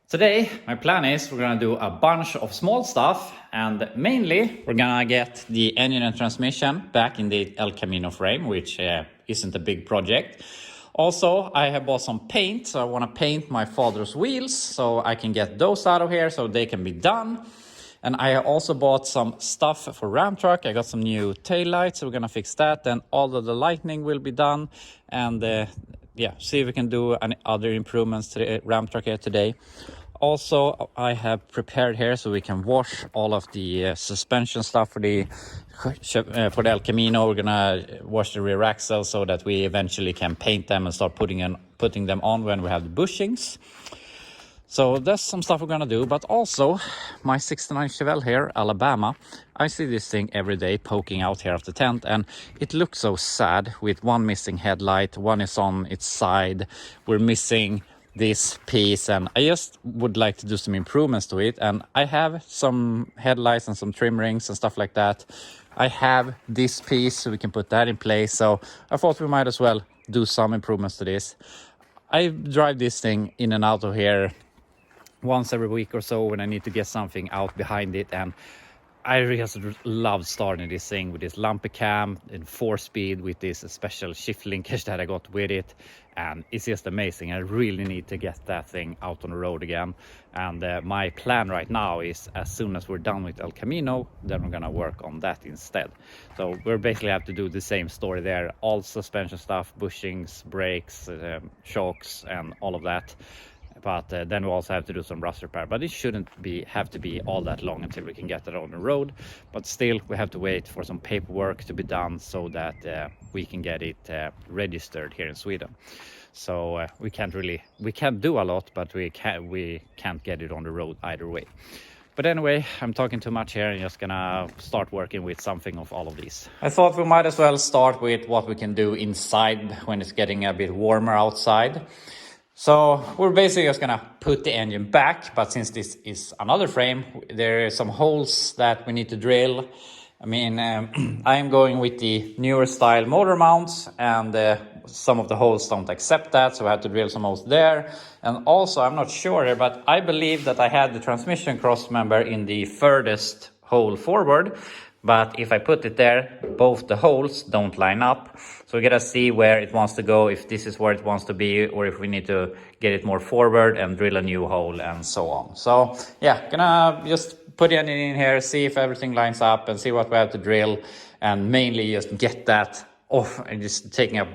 Today, my plan is we're gonna do a bunch of small stuff, and mainly we're gonna get the engine and transmission back in the El Camino frame, which isn't a big project. Also, I have bought some paint, so I wanna paint my father's wheels so I can get those out of here so they can be done. And I also bought some stuff for Ram truck. I got some new taillights, so we're gonna fix that. Then all of the lighting will be done, and yeah, see if we can do any other improvements to the Ram truck here today. Also, I have prepared here so we can wash all of the suspension stuff for the El Camino. We're gonna wash the rear axle so that we eventually can paint them and start putting them on when we have the bushings. So that's some stuff we're gonna do, but also my 69 Chevelle here, Alabama. I see this thing every day poking out here of the tent, and it looks so sad with one missing headlight, one is on its side. We're missing this piece, and I just would like to do some improvements to it. And I have some headlights and some trim rings and stuff like that. I have this piece, so we can put that in place. So I thought we might as well do some improvements to this. I drive this thing in and out of here once every week or so when I need to get something out behind it, and I just love starting this thing with this lumpy cam in 4-speed with this special shift linkage that I got with it, and it's just amazing. I really need to get that thing out on the road again, and my plan right now is as soon as we're done with El Camino, then we're gonna work on that instead. So we're basically have to do the same story there, all suspension stuff, bushings, brakes, shocks and all of that. But then we also have to do some rust repair, but it shouldn't have to be all that long until we can get it on the road. But still, we have to wait for some paperwork to be done so that we can get it registered here in Sweden. So we can't do a lot, but we can't get it on the road either way. But anyway, I'm talking too much here and just gonna start working with something of all of these. I thought we might as well start with what we can do inside when it's getting a bit warmer outside. So we're basically just gonna put the engine back, but since this is another frame, there are some holes that we need to drill. I mean, I am going with the newer style motor mounts, and some of the holes don't accept that, so I have to drill some holes there. And also, I'm not sure, but I believe that I had the transmission cross member in the furthest hole forward. But if I put it there, both the holes don't line up. So we gotta see where it wants to go, if this is where it wants to be, or if we need to get it more forward and drill a new hole and so on. So yeah, gonna just put it in here, see if everything lines up and see what we have to drill, and mainly just get that off and just taking up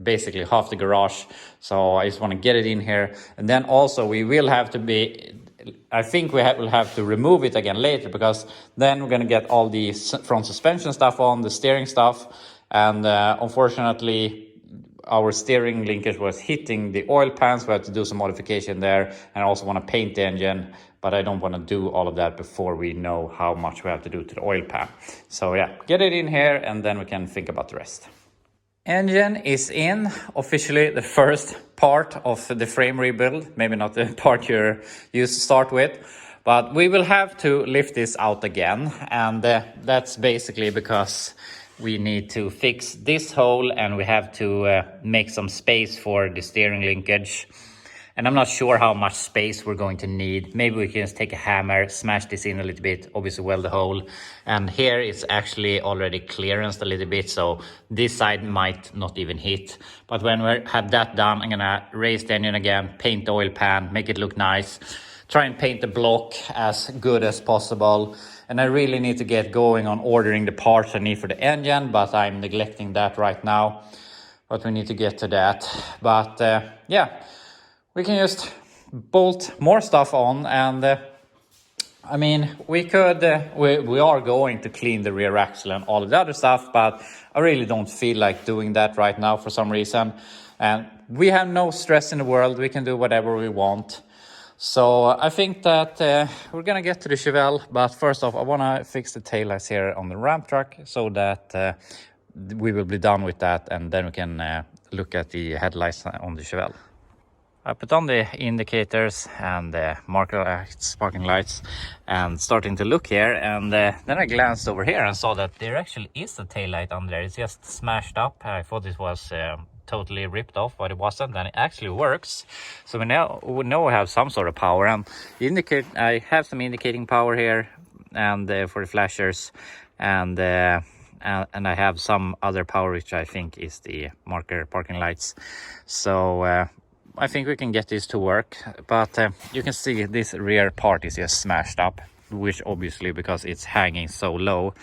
basically half the garage. So I just want to get it in here, and then also we will have to be, I think will have to remove it again later, because then we're going to get all the front suspension stuff on, the steering stuff, and unfortunately our steering linkage was hitting the oil pans. We have to do some modification there, and I also want to paint the engine, but I don't want to do all of that before we know how much we have to do to the oil pan. So yeah, get it in here and then we can think about the rest. Engine is in, officially the first part of the frame rebuild, maybe not the part you're used to start with, but we will have to lift this out again, and that's basically because we need to fix this hole and we have to make some space for the steering linkage. And I'm not sure how much space we're going to need. Maybe we can just take a hammer, smash this in a little bit, obviously weld the hole. And here it's actually already clearanced a little bit, so this side might not even hit. But when we have that done, I'm gonna raise the engine again, paint the oil pan, make it look nice, try and paint the block as good as possible. And I really need to get going on ordering the parts I need for the engine, but I'm neglecting that right now. But we need to get to that. But yeah. We can just bolt more stuff on, and I mean, we could, we are going to clean the rear axle and all of the other stuff, but I really don't feel like doing that right now for some reason. And we have no stress in the world. We can do whatever we want. So I think that we're gonna get to the Chevelle, but first off, I wanna fix the taillights here on the Ram truck so that we will be done with that, and then we can look at the headlights on the Chevelle. I put on the indicators and the marker lights, parking lights, and starting to look here, and then I glanced over here and saw that there actually is a tail light on there. It's just smashed up. I thought it was totally ripped off, but it wasn't, and it actually works. So we know we have some sort of power. And I have some indicating power here, and for the flashers, and I have some other power, which I think is the marker parking lights. So I think we can get this to work, but you can see this rear part is just smashed up, which obviously because it's hanging so low.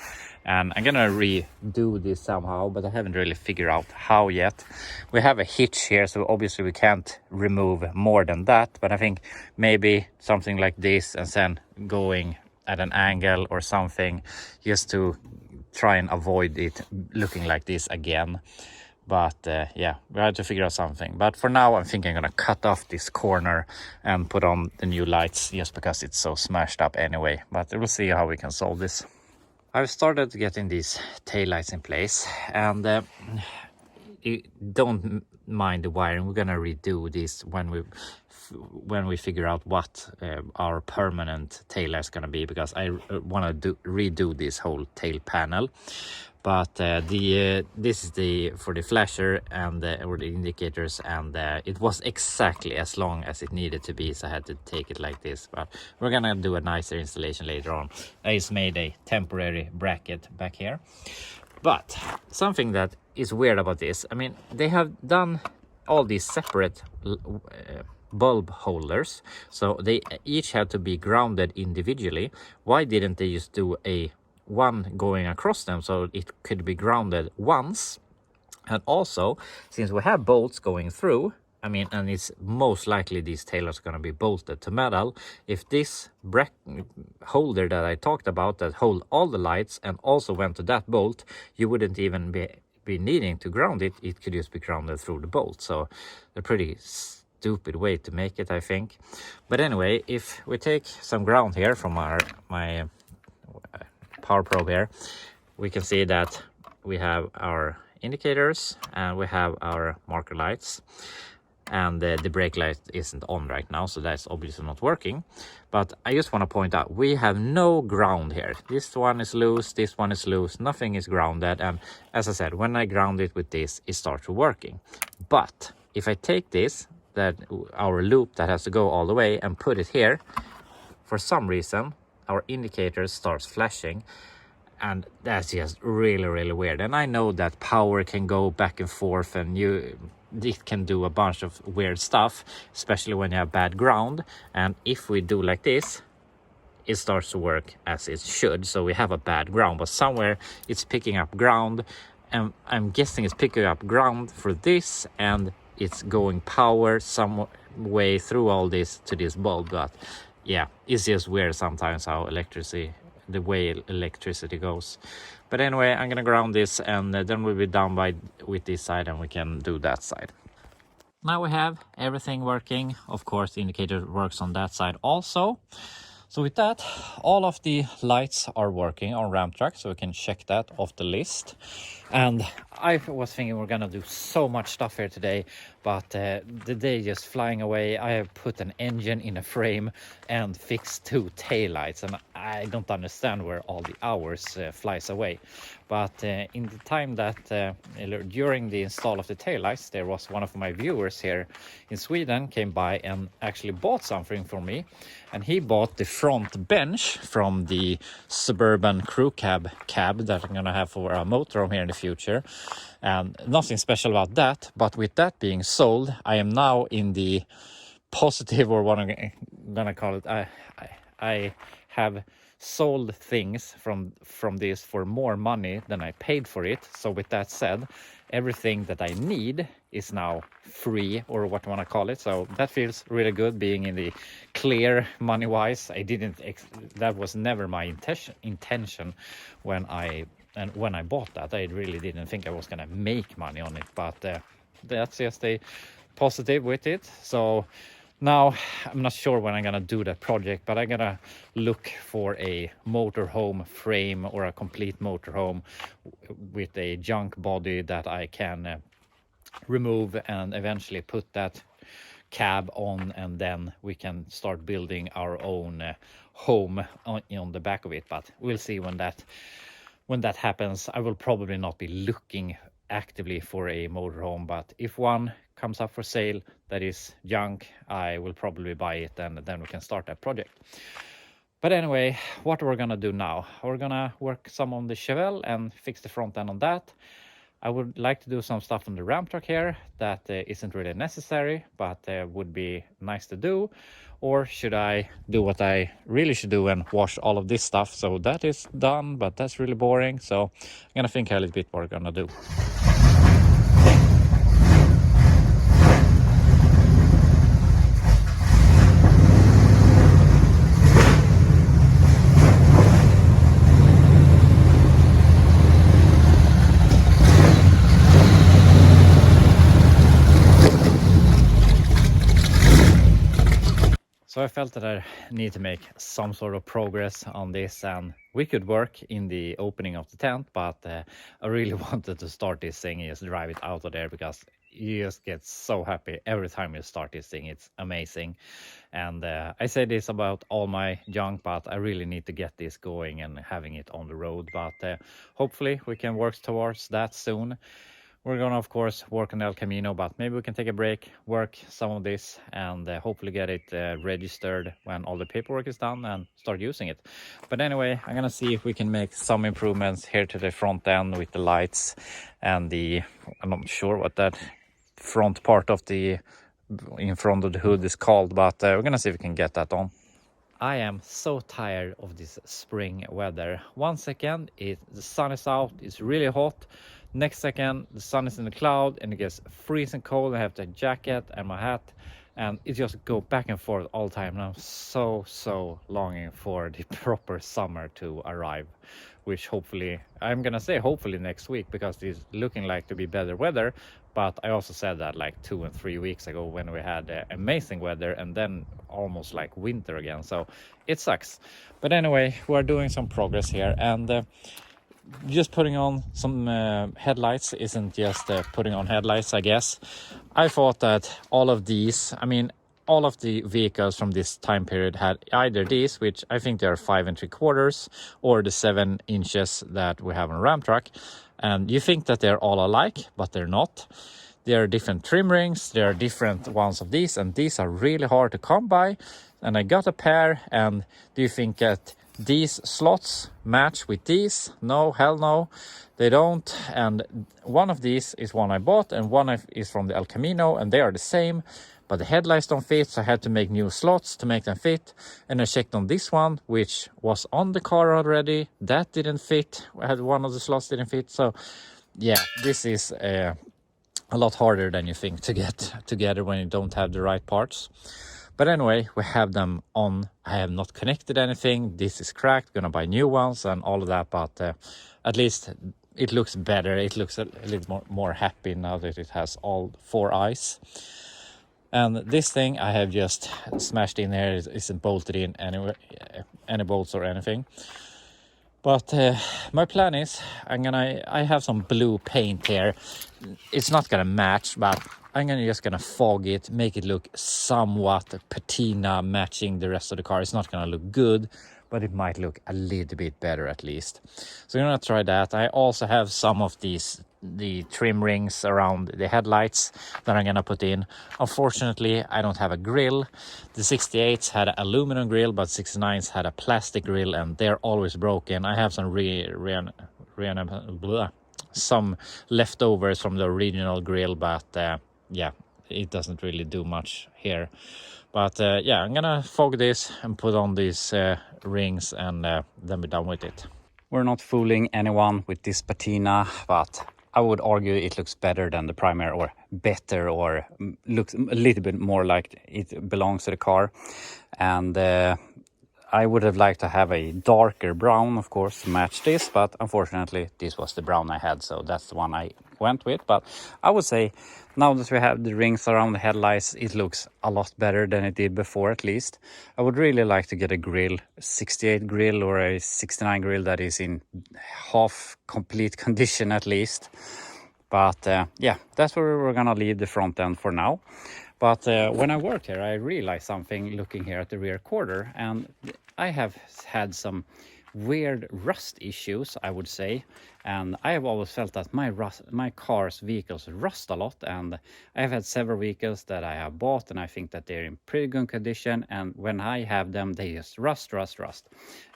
And I'm gonna redo this somehow, but I haven't really figured out how yet. We have a hitch here, so obviously we can't remove more than that, but I think maybe something like this and then going at an angle or something, just to try and avoid it looking like this again. But yeah, we have to figure out something. But for now, I'm thinking I'm gonna cut off this corner and put on the new lights, just because it's so smashed up anyway. But we'll see how we can solve this. I've started getting these taillights in place, and you don't mind the wiring. We're gonna redo this when we figure out what our permanent taillight is gonna be, because I want to redo this whole tail panel. But this is for the flasher and or the indicators, and it was exactly as long as it needed to be, so I had to take it like this. But we're gonna do a nicer installation later on. I just made a temporary bracket back here. But something that is weird about this, I mean, they have done all these separate bulb holders, so they each had to be grounded individually. Why didn't they just do one going across them so it could be grounded once? And also, since we have bolts going through, I mean, and it's most likely these tailors are going to be bolted to metal, if this holder that I talked about that hold all the lights and also went to that bolt, you wouldn't even be needing to ground it. It could just be grounded through the bolt. So a pretty stupid way to make it, I think. But anyway, if we take some ground here from my power probe here, we can see that we have our indicators and we have our marker lights, and the brake light isn't on right now, so that's obviously not working. But I just want to point out, we have no ground here. This one is loose, this one is loose, nothing is grounded. And as I said, when I ground it with this, it starts working. But if I take this, our loop that has to go all the way, and put it here, for some reason our indicator starts flashing, and that's just really weird. And I know that power can go back and forth, and it can do a bunch of weird stuff, especially when you have bad ground. And if we do like this, it starts to work as it should. So we have a bad ground, but somewhere it's picking up ground, and I'm guessing it's picking up ground for this, and it's going power some way through all this to this bulb. But yeah, it's just weird sometimes how the way electricity goes. But anyway, I'm gonna ground this, and then we'll be done with this side, and we can do that side. Now we have everything working. Of course, the indicator works on that side also. So with that, all of the lights are working on ramp truck, so we can check that off the list. And I was thinking we're gonna do so much stuff here today, but the day just flying away. I have put an engine in a frame and fixed 2 taillights, and I don't understand where all the hours flies away. But in the time that during the install of the taillights, there was one of my viewers here in Sweden came by and actually bought something for me, and he bought the front bench from the Suburban crew cab that I'm gonna have for a motorhome here in the future. And nothing special about that, but with that being sold, I am now in the positive, or what I'm gonna call it. I have sold things from this for more money than I paid for it. So with that said, everything that I need is now free, or what you want to call it. So that feels really good, being in the clear money wise. That was never my intention when I bought that. I really didn't think I was gonna make money on it, but that's just a positive with it. So now I'm not sure when I'm gonna do that project, but I'm gonna look for a motorhome frame, or a complete motorhome with a junk body that I can remove and eventually put that cab on, and then we can start building our own home on the back of it. But we'll see when that happens. I will probably not be looking actively for a motorhome, but if one comes up for sale that is junk, I will probably buy it, and then we can start that project. But anyway, what we're gonna do now, we're gonna work some on the Chevelle and fix the front end on that. I would like to do some stuff on the ramp truck here that isn't really necessary, but would be nice to do. Or should I do what I really should do and wash all of this stuff? So that is done, but that's really boring. So I'm gonna think a little bit what we're gonna do. So I felt that I need to make some sort of progress on this, and we could work in the opening of the tent, but I really wanted to start this thing and just drive it out of there, because you just get so happy every time you start this thing. It's amazing. And I say this about all my junk, but I really need to get this going and having it on the road. But hopefully we can work towards that soon. We're gonna, of course, work on El Camino, but maybe we can take a break, work some of this, and hopefully get it registered when all the paperwork is done and start using it. But anyway, I'm gonna see if we can make some improvements here to the front end with the lights and the, I'm not sure what that front part of the, in front of the hood is called, but we're gonna see if we can get that on. I am so tired of this spring weather. 1 second, the sun is out, it's really hot. Next second, the sun is in the cloud and it gets freezing cold. I have the jacket and my hat, and it just go back and forth all the time. And I'm so longing for the proper summer to arrive, which hopefully, I'm gonna say hopefully next week, because it's looking like to be better weather. But I also said that like 2 and 3 weeks ago when we had amazing weather, and then almost like winter again. So it sucks. But anyway, we're doing some progress here, and just putting on some headlights isn't just putting on headlights, I guess. I thought that all of these, I mean, all of the vehicles from this time period had either these, which I think they're 5 3/4, or the 7 inches that we have on a Ram truck. And you think that they're all alike, but they're not. There are different trim rings, there are different ones of these, and these are really hard to come by. And I got a pair, and do you think that these slots match with these? No, hell no, they don't. And one of these is one I bought, and one is from the El Camino, and they are the same, but the headlights don't fit, so I had to make new slots to make them fit. And I checked on this one, which was on the car already, that didn't fit. I had one of the slots didn't fit. So yeah, this is a lot harder than you think to get together when you don't have the right parts. But anyway, we have them on. I have not connected anything. This is cracked, gonna buy new ones and all of that, but at least it looks better. It looks a little more happy now that it has all 4 eyes. And this thing I have just smashed in here. It isn't bolted in anywhere, any bolts or anything. But my plan is I have some blue paint here. It's not gonna match, but I'm just gonna fog it, make it look somewhat patina matching the rest of the car. It's not gonna look good, but it might look a little bit better at least. So I'm gonna try that. I also have some of the trim rings around the headlights that I'm gonna put in. Unfortunately, I don't have a grill. The 68s had an aluminum grill, but 69s had a plastic grill, and they're always broken. I have some leftovers from the original grill, but yeah, it doesn't really do much here. But yeah, I'm gonna fog this and put on these rings, and then we're done with it. We're not fooling anyone with this patina, but I would argue it looks better than the primer, or better, or looks a little bit more like it belongs to the car. And I would have liked to have a darker brown, of course, to match this, but unfortunately this was the brown I had, so that's the one I went with. But I would say now that we have the rings around the headlights, it looks a lot better than it did before, at least. I would really like to get a grill, 68 grill or a 69 grill that is in half complete condition at least. But yeah, that's where we're gonna leave the front end for now. But when I worked here, I realized something looking here at the rear quarter, and I have had some weird rust issues, I would say. And I have always felt that my vehicles rust a lot, and I have had several vehicles that I have bought and I think that they're in pretty good condition, and when I have them they just rust.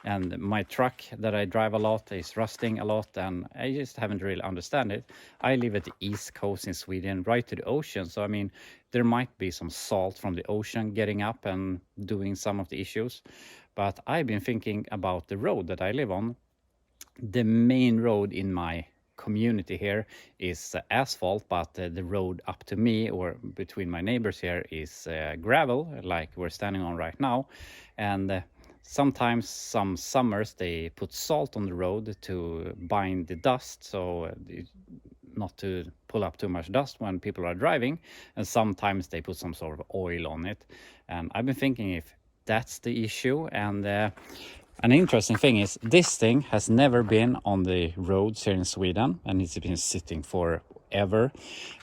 And my truck that I drive a lot is rusting a lot, and I just haven't really understand it. I live at the east coast in Sweden, right to the ocean, so I mean there might be some salt from the ocean getting up and doing some of the issues. But I've been thinking about the road that I live on. The main road in my community here is asphalt, but the road up to me or between my neighbors here is gravel, like we're standing on right now. And sometimes some summers they put salt on the road to bind the dust, so not to pull up too much dust when people are driving, and sometimes they put some sort of oil on it. And I've been thinking if that's the issue. And an interesting thing is this thing has never been on the roads here in Sweden, and it's been sitting forever.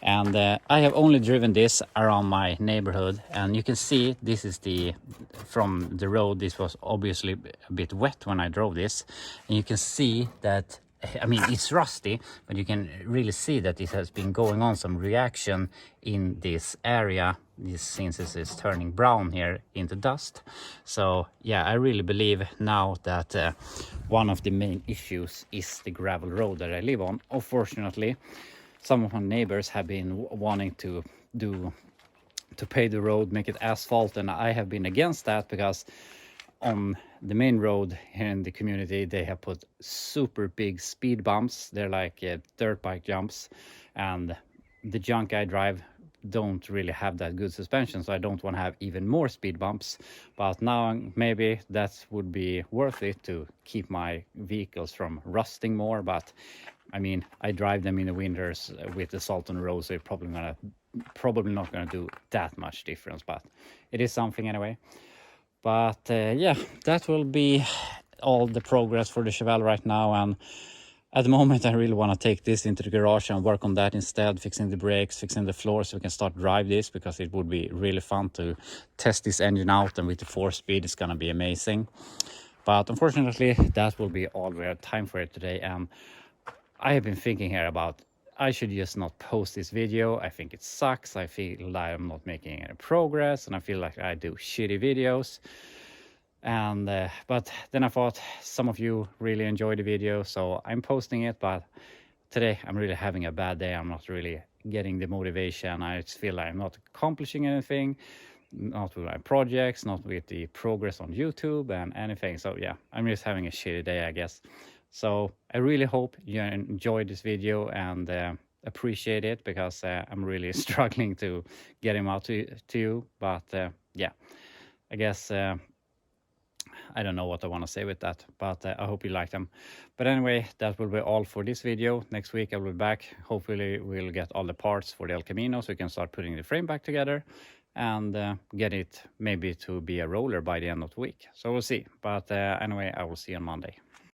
And I have only driven this around my neighborhood, and you can see this is from the road. This was obviously a bit wet when I drove this, and you can see that, I mean, it's rusty, but you can really see that it has been going on some reaction in this area, since it is turning brown here into dust. So yeah, I really believe now that one of the main issues is the gravel road that I live on. Unfortunately, some of my neighbors have been wanting to pave the road, make it asphalt, and I have been against that because on the main road here in the community they have put super big speed bumps. They're like dirt bike jumps, and the junk I drive don't really have that good suspension, so I don't want to have even more speed bumps. But now maybe that would be worth it to keep my vehicles from rusting more. But I mean, I drive them in the winters with the salt on the road, so it's probably not gonna do that much difference, but it is something anyway. But yeah, that will be all the progress for the Chevelle right now. And at the moment I really want to take this into the garage and work on that instead, fixing the brakes, fixing the floor, so we can start drive this, because it would be really fun to test this engine out, and with the 4-speed it's gonna be amazing. But unfortunately that will be all we have time for it today. And I have been thinking here about, I should just not post this video. I think it sucks. I feel like I'm not making any progress, and I feel like I do shitty videos. And but then I thought some of you really enjoy the video, so I'm posting it. But today I'm really having a bad day. I'm not really getting the motivation. I just feel like I'm not accomplishing anything, not with my projects, not with the progress on YouTube and anything. So yeah, I'm just having a shitty day, I guess. So I really hope you enjoyed this video and appreciate it, because I'm really struggling to get him out to you. But yeah, I guess I don't know what I want to say with that, but I hope you like them. But anyway, that will be all for this video. Next week I will be back. Hopefully we'll get all the parts for the El Camino, so we can start putting the frame back together and get it maybe to be a roller by the end of the week. So we'll see. But anyway, I will see you on Monday.